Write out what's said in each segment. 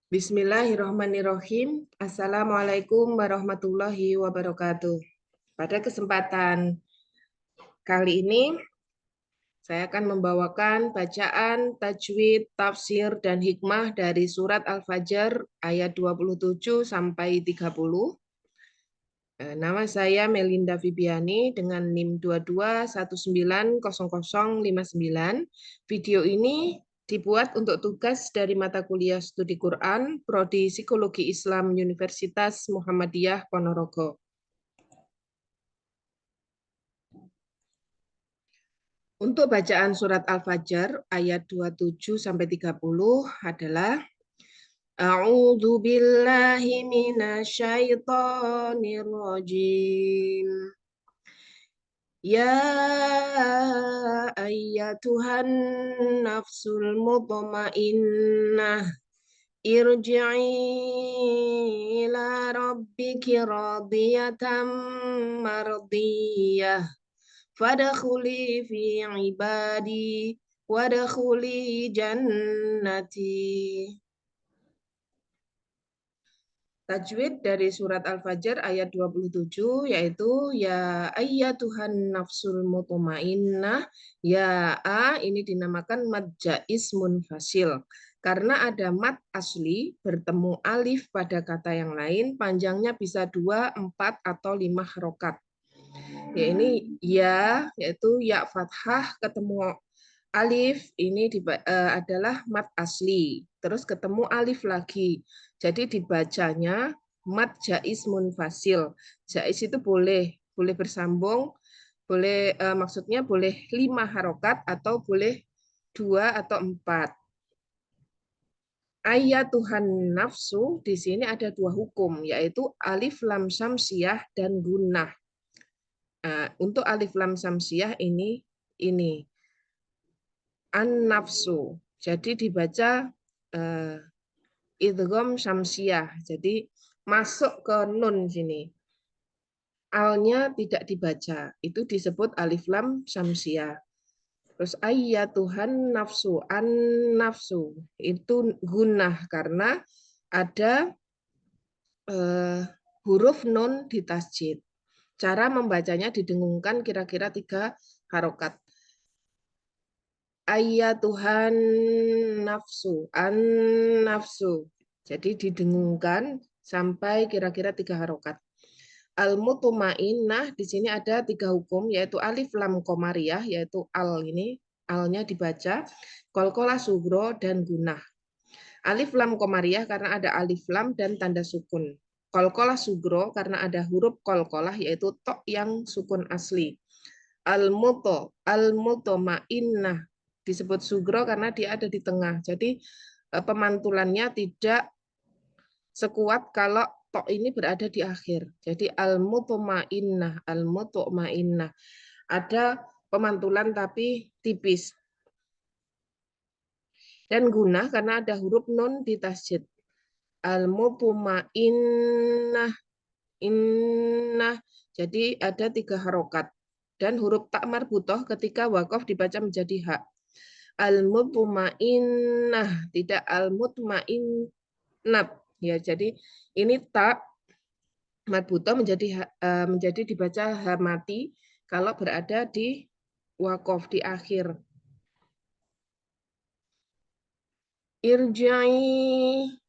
Bismillahirrahmanirrahim. Assalamualaikum warahmatullahi wabarakatuh. Pada kesempatan kali ini, saya akan membawakan bacaan, tajwid, tafsir, dan hikmah dari surat Al-Fajr ayat 27 sampai 30. Nama saya Melinda Vibiani dengan NIM 22190059. Video ini dibuat untuk tugas dari mata kuliah studi Quran, Prodi Psikologi Islam Universitas Muhammadiyah Ponorogo. Untuk bacaan surat Al-Fajr ayat 27 sampai 30 adalah A'udzu billahi minasyaitonir rajim. Ya ayyatuhan nafsul mutmainnah irji'i ila rabbiki radiyatan mardiyah fadkhuli fi ibadi wadkhuli jannati. Tajwid dari surat Al-Fajr ayat 27 yaitu ya ayyatuhan nafsul mutmainnah. Ya a ini dinamakan mad jaiz munfasil karena ada mad asli bertemu alif pada kata yang lain, panjangnya bisa 2, 4 atau 5 harokat. Ya ini ya yaitu ya fathah ketemu alif ini adalah mad asli, terus ketemu alif lagi. Jadi dibacanya mad jaiz munfasil. Jaiz itu boleh bersambung, boleh maksudnya boleh 5 harokat atau boleh 2 atau 4. Ayat Tuhan nafsu di sini ada 2 hukum, yaitu alif lam samsiyah dan gunnah. Untuk alif lam samsiyah ini an-nafsu. Jadi dibaca idgham syamsiyah. Jadi masuk ke nun sini. Alnya tidak dibaca. Itu disebut alif lam syamsiyah. Terus ayyatuhan nafsu, an-nafsu. Itu gunnah karena ada huruf nun di tasjid. Cara membacanya didengungkan kira-kira 3 harokat. Tuhan nafsu, an-nafsu. Jadi didengungkan sampai kira-kira 3 harokat. Al-mutmainnah di sini ada 3 hukum, yaitu alif lam komariah, yaitu al ini, alnya dibaca, qalqalah sugro dan gunnah. Alif lam komariah karena ada alif lam dan tanda sukun. Qalqalah sugro karena ada huruf qalqalah yaitu tok yang sukun asli. Al-mutmainnah disebut sugro karena dia ada di tengah. Jadi pemantulannya tidak sekuat kalau tok ini berada di akhir. Jadi al-mutmainnah, al-mutmainnah. Ada pemantulan tapi tipis. Dan gunnah karena ada huruf nun di tasjid. Al-mutmainnah, innah. Jadi ada 3 harokat. Dan huruf tak marbutoh ketika wakof dibaca menjadi hak. Al-mutmainnah, tidak al-mutmainnat. Ya, jadi ini tak marbutoh menjadi dibaca ha mati kalau berada di wakof di akhir.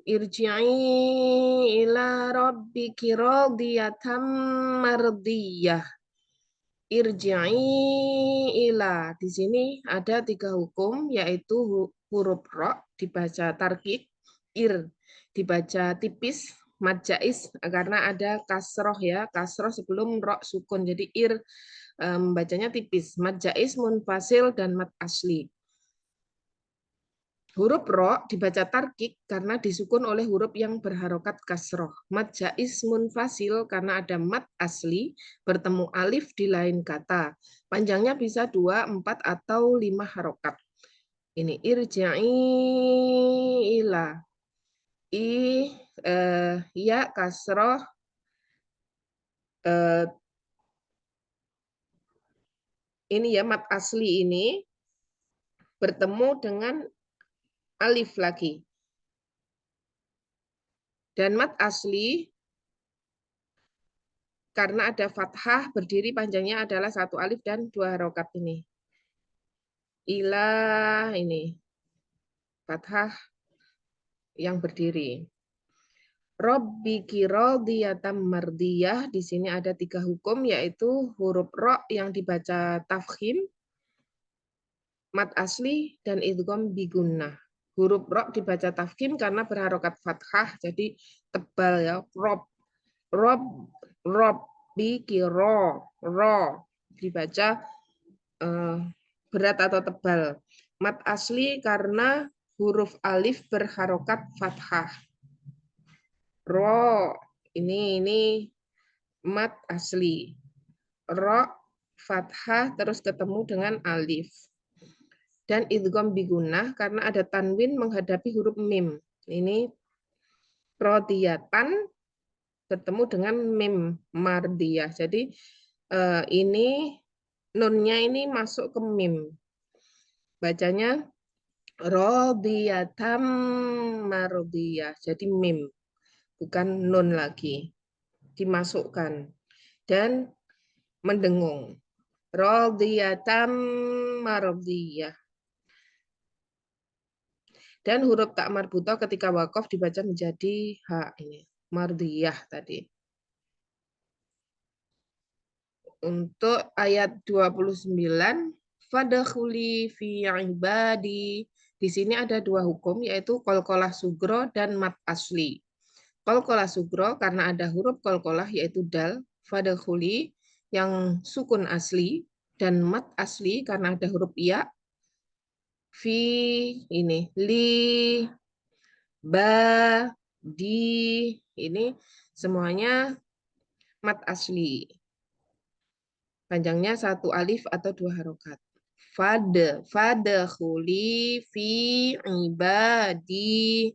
Irji'i ila rabbiki radiyatan mardiyah. Irji'i ila. Di sini ada 3 hukum, yaitu huruf ro dibaca tarkik, ir dibaca tipis, mad jaiz karena ada kasroh ya, kasroh sebelum ro sukun. Jadi ir membacanya tipis, mad jaiz munfasil dan mad asli. Huruf ro dibaca tarkik karena disukun oleh huruf yang berharokat kasroh. Mad jaiz munfasil karena ada mad asli bertemu alif di lain kata. Panjangnya bisa 2, 4, atau 5 harokat. Ini irja'i ila. Ya kasroh. Ini ya mad asli ini bertemu dengan alif lagi. Dan mat asli karena ada fathah berdiri panjangnya adalah 1 alif dan 2 harokat ini. Ilah ini fathah yang berdiri. Rabbiki radiyatan mardiyah. Di sini ada 3 hukum, yaitu huruf ro yang dibaca tafkhim, mat asli, dan idgham bigunnah. Huruf ro dibaca tafkhim karena berharokat fathah, jadi tebal ya. Rob, biki ro dibaca berat atau tebal. Mat asli karena huruf alif berharokat fathah. Ro, ini mat asli. Ro, fathah, terus ketemu dengan alif. Dan idgham bigunnah karena ada tanwin menghadapi huruf mim. Ini rodiyatan ketemu dengan mim mardiyah. Jadi ini nunnya ini masuk ke mim. Bacanya rodiyatam mardiyah. Jadi mim, bukan nun lagi. Dimasukkan dan mendengung. Radiyatam mardiyah. Dan huruf tak marbutoh ketika wakaf dibaca menjadi ha ini. Mardiyah tadi. Untuk ayat 29, fadkhuli fi ibadi. Di sini ada 2 hukum, yaitu qalqalah sugro dan mat asli. Qalqalah sugro karena ada huruf qalqalah yaitu dal, fadkhuli yang sukun asli, dan mat asli karena ada huruf ya, fi ini, li, ba, di, ini semuanya mat asli. Panjangnya 1 alif atau 2 harokat. Fadkhuli fi ibadi.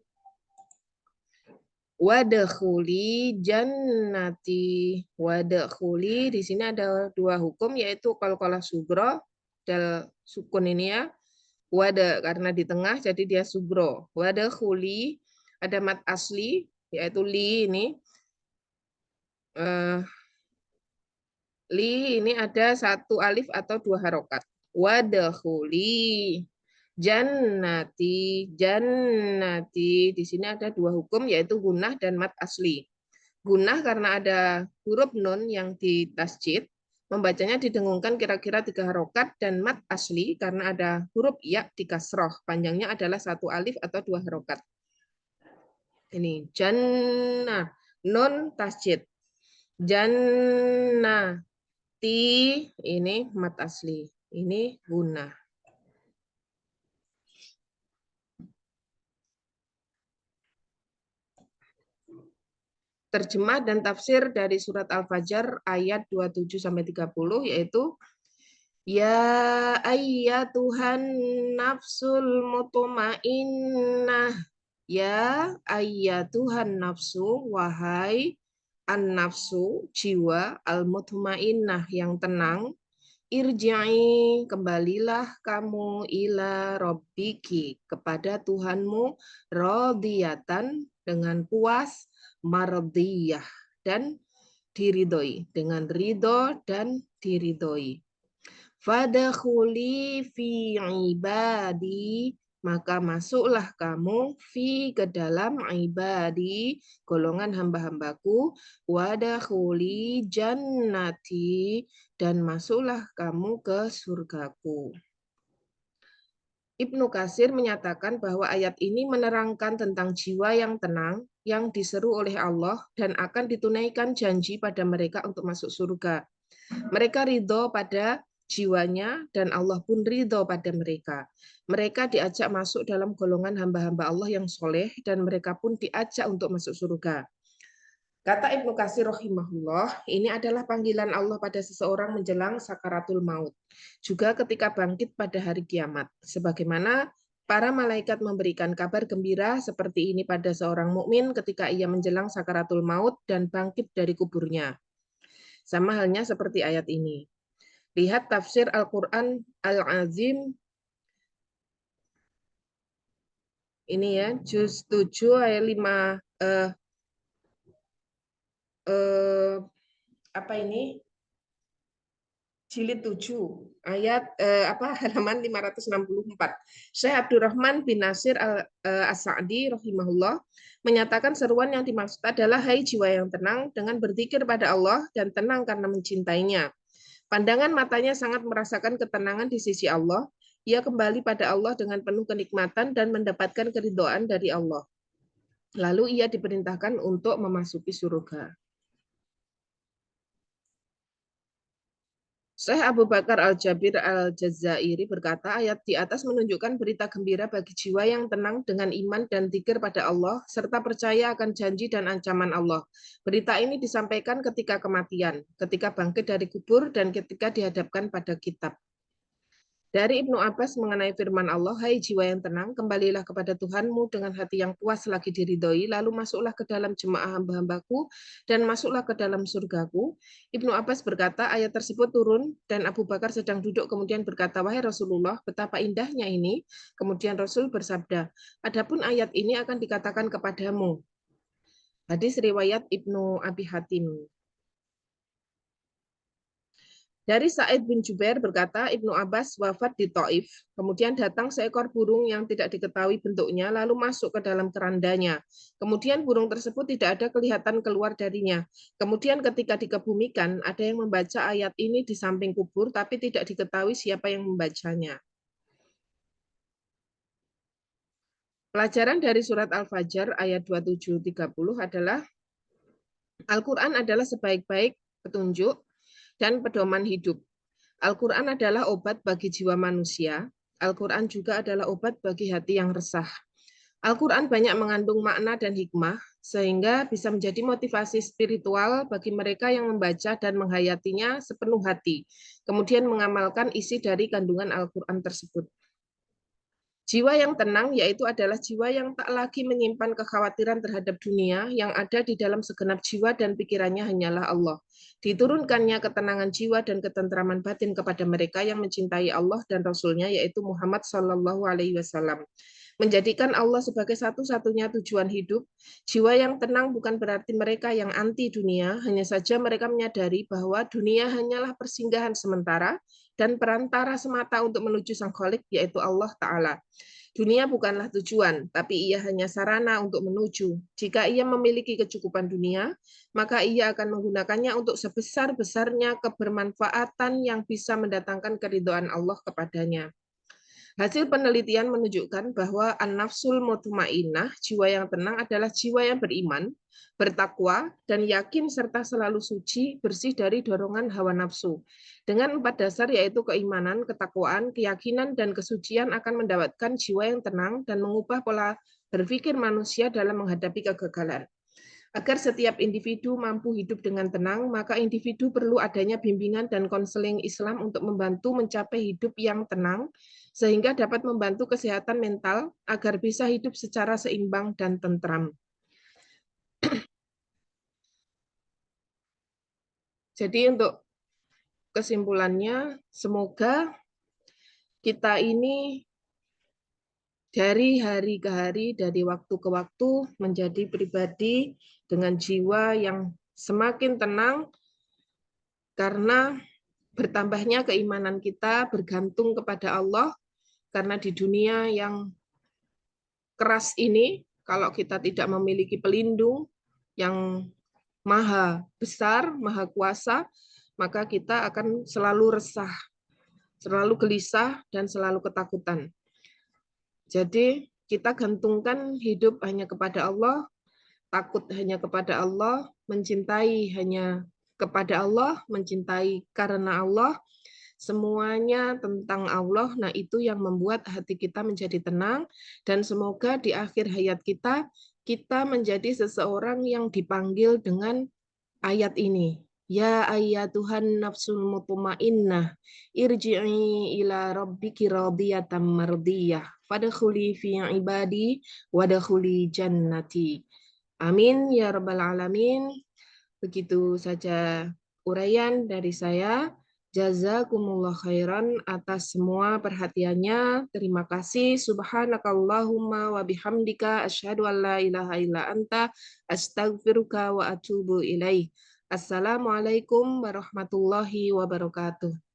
Wadkhuli jannati. Wadkhuli di sini ada 2 hukum, yaitu qalqalah sugro dal sukun ini ya. Wada karena di tengah jadi dia sugro. Wadkhuli ada mat asli yaitu li ini. Li ini ada 1 alif atau 2 harokat. Wadkhuli jannati. Jannati di sini ada 2 hukum, yaitu gunnah dan mat asli. Gunnah karena ada huruf nun yang ditasjid, membacanya didengungkan kira-kira 3 harokat, dan mat asli karena ada huruf ya di kasroh, panjangnya adalah 1 alif atau 2 harokat. Ini jannah, nun tasjid. Jannah. Ini mat asli, ini gunnah. Terjemah dan tafsir dari surat Al-Fajr ayat 27-30, yaitu ya ayyatuhan nafsul mutmainnah. Ya ayyatuhan nafsu, wahai an-nafsu, jiwa, al-mutmainnah yang tenang. Irji'i, kembalilah kamu ila rabbiki, kepada Tuhanmu, radiyatan, dengan puas, mardiyah, dan diridhoi, dengan ridho dan diridhoi. Fadkhuli fi ibadi, maka masuklah kamu fi ke dalam ibadi, golongan hamba-hambaku, wadkhuli jannati, dan masuklah kamu ke surgaku. Ibnu Katsir menyatakan bahwa ayat ini menerangkan tentang jiwa yang tenang, yang diseru oleh Allah dan akan ditunaikan janji pada mereka untuk masuk surga. Mereka ridho pada jiwanya dan Allah pun ridho pada mereka. Mereka diajak masuk dalam golongan hamba-hamba Allah yang soleh dan mereka pun diajak untuk masuk surga. Kata Ibnu Katsir rahimahullah, ini adalah panggilan Allah pada seseorang menjelang sakaratul maut. Juga ketika bangkit pada hari kiamat. Sebagaimana para malaikat memberikan kabar gembira seperti ini pada seorang mukmin ketika ia menjelang sakaratul maut dan bangkit dari kuburnya. Sama halnya seperti ayat ini. Lihat tafsir Al-Quran Al-Azim. Ini ya, juz 7 ayat 5. apa ini? Jilid 7 ayat halaman 564. Syekh Abdurrahman bin Nasir As-Sa'di rahimahullah menyatakan seruan yang dimaksud adalah hai jiwa yang tenang dengan berzikir pada Allah dan tenang karena mencintainya. Pandangan matanya sangat merasakan ketenangan di sisi Allah. Ia kembali pada Allah dengan penuh kenikmatan dan mendapatkan keridhaan dari Allah. Lalu ia diperintahkan untuk memasuki surga. Syekh Abu Bakar Al-Jabir Al-Jazairi berkata, ayat di atas menunjukkan berita gembira bagi jiwa yang tenang dengan iman dan dzikir pada Allah, serta percaya akan janji dan ancaman Allah. Berita ini disampaikan ketika kematian, ketika bangkit dari kubur, dan ketika dihadapkan pada kitab. Dari Ibnu Abbas mengenai firman Allah, hai jiwa yang tenang, kembalilah kepada Tuhanmu dengan hati yang puas lagi diridhoi, lalu masuklah ke dalam jemaah hamba-hambaku, dan masuklah ke dalam surgaku. Ibnu Abbas berkata, ayat tersebut turun, dan Abu Bakar sedang duduk, kemudian berkata, wahai Rasulullah, betapa indahnya ini. Kemudian Rasul bersabda, adapun ayat ini akan dikatakan kepadamu. Hadis riwayat Ibnu Abi Hatim. Dari Sa'id bin Jubair berkata, Ibnu Abbas wafat di Taif. Kemudian datang seekor burung yang tidak diketahui bentuknya, lalu masuk ke dalam kerandanya. Kemudian burung tersebut tidak ada kelihatan keluar darinya. Kemudian ketika dikebumikan, ada yang membaca ayat ini di samping kubur, tapi tidak diketahui siapa yang membacanya. Pelajaran dari surat Al-Fajr ayat 27-30 adalah Al-Quran adalah sebaik-baik petunjuk dan pedoman hidup. Al-Quran adalah obat bagi jiwa manusia. Al-Quran juga adalah obat bagi hati yang resah. Al-Quran banyak mengandung makna dan hikmah, sehingga bisa menjadi motivasi spiritual bagi mereka yang membaca dan menghayatinya sepenuh hati, kemudian mengamalkan isi dari kandungan Al-Quran tersebut. Jiwa yang tenang yaitu adalah jiwa yang tak lagi menyimpan kekhawatiran terhadap dunia, yang ada di dalam segenap jiwa dan pikirannya hanyalah Allah. Diturunkannya ketenangan jiwa dan ketentraman batin kepada mereka yang mencintai Allah dan Rasul-Nya yaitu Muhammad Shallallahu Alaihi Wasallam. Menjadikan Allah sebagai satu-satunya tujuan hidup. Jiwa yang tenang bukan berarti mereka yang anti dunia, hanya saja mereka menyadari bahwa dunia hanyalah persinggahan sementara dan perantara semata untuk menuju Sang Khalik, yaitu Allah Ta'ala. Dunia bukanlah tujuan, tapi ia hanya sarana untuk menuju. Jika ia memiliki kecukupan dunia, maka ia akan menggunakannya untuk sebesar-besarnya kebermanfaatan yang bisa mendatangkan keridhaan Allah kepadanya. Hasil penelitian menunjukkan bahwa an-nafsul mutmainnah, jiwa yang tenang adalah jiwa yang beriman, bertakwa, dan yakin serta selalu suci, bersih dari dorongan hawa nafsu. Dengan 4 dasar yaitu keimanan, ketakwaan, keyakinan, dan kesucian akan mendapatkan jiwa yang tenang dan mengubah pola berpikir manusia dalam menghadapi kegagalan. Agar setiap individu mampu hidup dengan tenang, maka individu perlu adanya bimbingan dan konseling Islam untuk membantu mencapai hidup yang tenang, sehingga dapat membantu kesehatan mental agar bisa hidup secara seimbang dan tentram. Jadi untuk kesimpulannya, semoga kita ini dari hari ke hari, dari waktu ke waktu, menjadi pribadi dengan jiwa yang semakin tenang, karena bertambahnya keimanan kita bergantung kepada Allah, karena di dunia yang keras ini, kalau kita tidak memiliki pelindung yang maha besar, maha kuasa, maka kita akan selalu resah, selalu gelisah, dan selalu ketakutan. Jadi kita gantungkan hidup hanya kepada Allah, takut hanya kepada Allah, mencintai hanya kepada Allah, mencintai karena Allah, semuanya tentang Allah. Nah, itu yang membuat hati kita menjadi tenang, dan semoga di akhir hayat kita, kita menjadi seseorang yang dipanggil dengan ayat ini. Ya ayyatuhan nafsul mutmainnah, irji'i ila rabbiki radiyatan mardiyah, fadkhuli fi ibadi wadkhuli jannati. Amin ya rabbal alamin. Begitu saja uraian dari saya. Jazakumullah khairan atas semua perhatiannya. Terima kasih. Subhanakallahumma wa bihamdika asyhadu an la ilaha illa anta astaghfiruka wa atubu ilaih. Assalamualaikum warahmatullahi wabarakatuh.